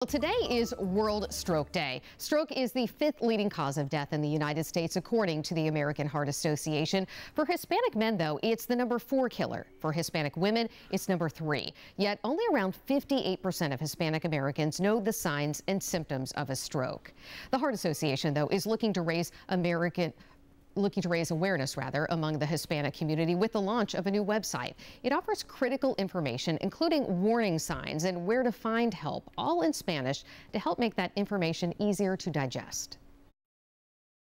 Well, today is World Stroke Day. Stroke is the fifth leading cause of death in the United States, according to the American Heart Association. For Hispanic men, though, it's the #4 killer. For Hispanic women, it's #3. Yet only around 58% of Hispanic Americans know the signs and symptoms of a stroke. The Heart Association, though, is looking to raise awareness among the Hispanic community with the launch of a new website. It offers critical information, including warning signs and where to find help, all in Spanish, to help make that information easier to digest.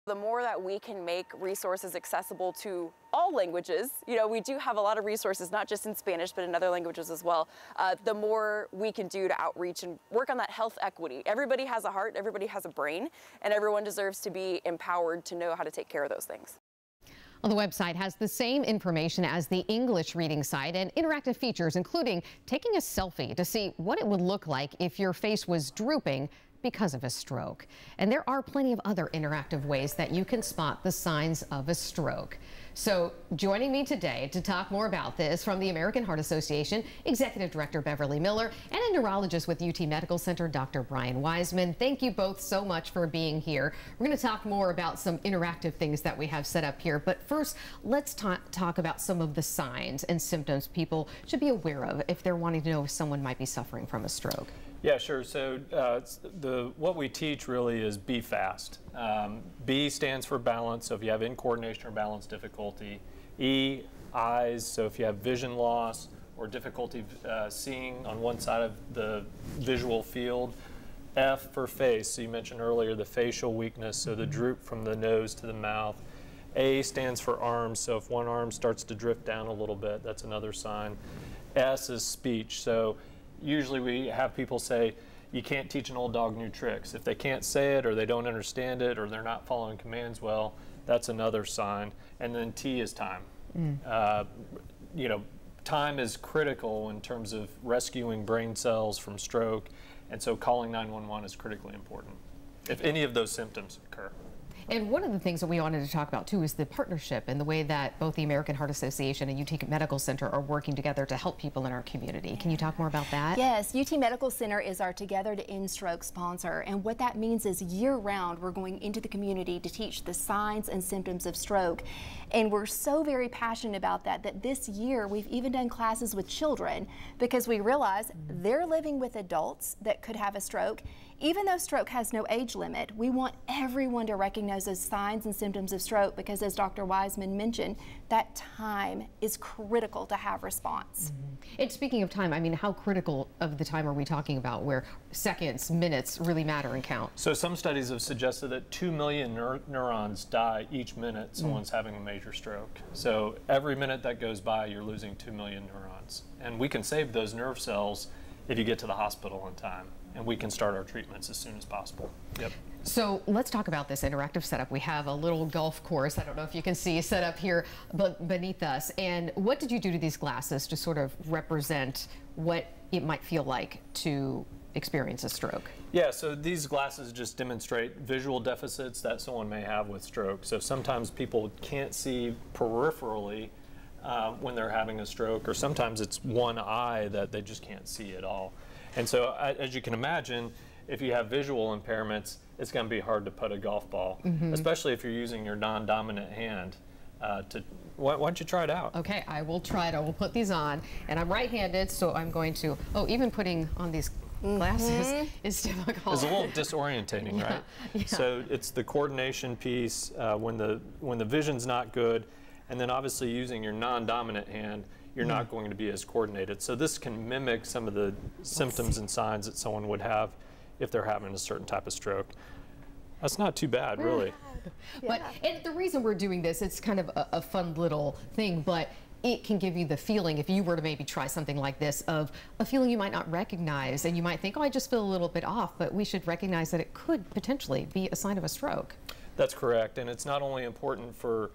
The more that we can make resources accessible to all languages, we do have a lot of resources, not just in Spanish, but in other languages as well, the more we can do to outreach and work on that health equity. Everybody has a heart, everybody has a brain, and everyone deserves to be empowered to know how to take care of those things. Well, the website has the same information as the English reading site and interactive features, including taking a selfie to see what it would look like if your face was drooping because of a stroke. And there are plenty of other interactive ways that you can spot the signs of a stroke. So joining me today to talk more about this from the American Heart Association, Executive Director Beverly Miller, and a neurologist with UT Medical Center, Dr. Brian Wiseman. Thank you both so much for being here. We're going to talk more about some interactive things that we have set up here. But first, let's talk about some of the signs and symptoms people should be aware of if they're wanting to know if someone might be suffering from a stroke. Yeah, sure. So what we teach really is be fast. B stands for balance, so if you have incoordination or balance difficulty. E, eyes, so if you have vision loss or difficulty seeing on one side of the visual field. F for face, so you mentioned earlier the facial weakness, so the droop from the nose to the mouth. A stands for arms, so if one arm starts to drift down a little bit, that's another sign. S is speech, so usually we have people say, you can't teach an old dog new tricks. If they can't say it or they don't understand it or they're not following commands well, that's another sign. And then T is time. Time is critical in terms of rescuing brain cells from stroke, and so calling 911 is critically important if any of those symptoms occur. And one of the things that we wanted to talk about, too, is the partnership and the way that both the American Heart Association and UT Medical Center are working together to help people in our community. Can you talk more about that? Yes, UT Medical Center is our Together to End Stroke sponsor. And what that means is year-round, we're going into the community to teach the signs and symptoms of stroke. And we're so very passionate about that this year we've even done classes with children because we realize they're living with adults that could have a stroke. Even though stroke has no age limit, we want everyone to recognize those signs and symptoms of stroke because, as Dr. Wiseman mentioned, that time is critical to have response. And speaking of time, I mean, how critical of the time are we talking about where seconds, minutes really matter and count? So some studies have suggested that 2 million neurons die each minute someone's having a major stroke. So every minute that goes by, you're losing 2 million neurons. And we can save those nerve cells if you get to the hospital in time. And we can start our treatments as soon as possible. Yep. So let's talk about this interactive setup. We have a little golf course, I don't know if you can see, set up here beneath us. And what did you do to these glasses to sort of represent what it might feel like to experience a stroke? Yeah, so these glasses just demonstrate visual deficits that someone may have with stroke. So sometimes people can't see peripherally when they're having a stroke, or sometimes it's one eye that they just can't see at all. And so, as you can imagine, if you have visual impairments, it's going to be hard to putt a golf ball, especially if you're using your non-dominant hand. Why don't you try it out? Okay, I will try it. I will put these on. And I'm right-handed, so I'm going to, even putting on these glasses is difficult. It's a little disorientating, right? Yeah. So it's the coordination piece when the vision's not good, and then obviously using your non-dominant hand, you're not going to be as coordinated. So this can mimic some of the symptoms and signs that someone would have if they're having a certain type of stroke. That's not too bad, really. But and the reason we're doing this, it's kind of a fun little thing, but it can give you the feeling, if you were to maybe try something like this, of a feeling you might not recognize, and you might think, oh, I just feel a little bit off, but we should recognize that it could potentially be a sign of a stroke. That's correct, and it's not only important for,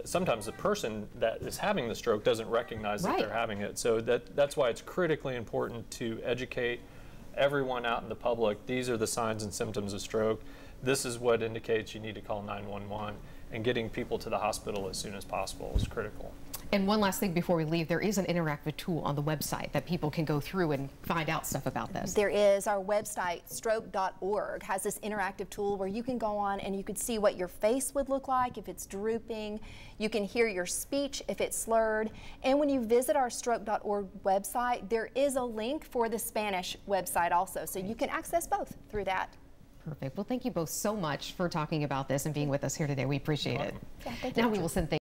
sometimes the person that is having the stroke doesn't recognize that they're having it. So that's why it's critically important to educate everyone out in the public. These are the signs and symptoms of stroke. This is what indicates you need to call 911. and getting people to the hospital as soon as possible is critical. And one last thing before we leave, there is an interactive tool on the website that people can go through and find out stuff about this. There is. Our website, stroke.org, has this interactive tool where you can go on and you can see what your face would look like if it's drooping. You can hear your speech if it's slurred. And when you visit our stroke.org website, there is a link for the Spanish website also, so you can access both through that. Perfect. Well, thank you both so much for talking about this and being with us here today. We appreciate it. Yeah, thank you. Now we will send things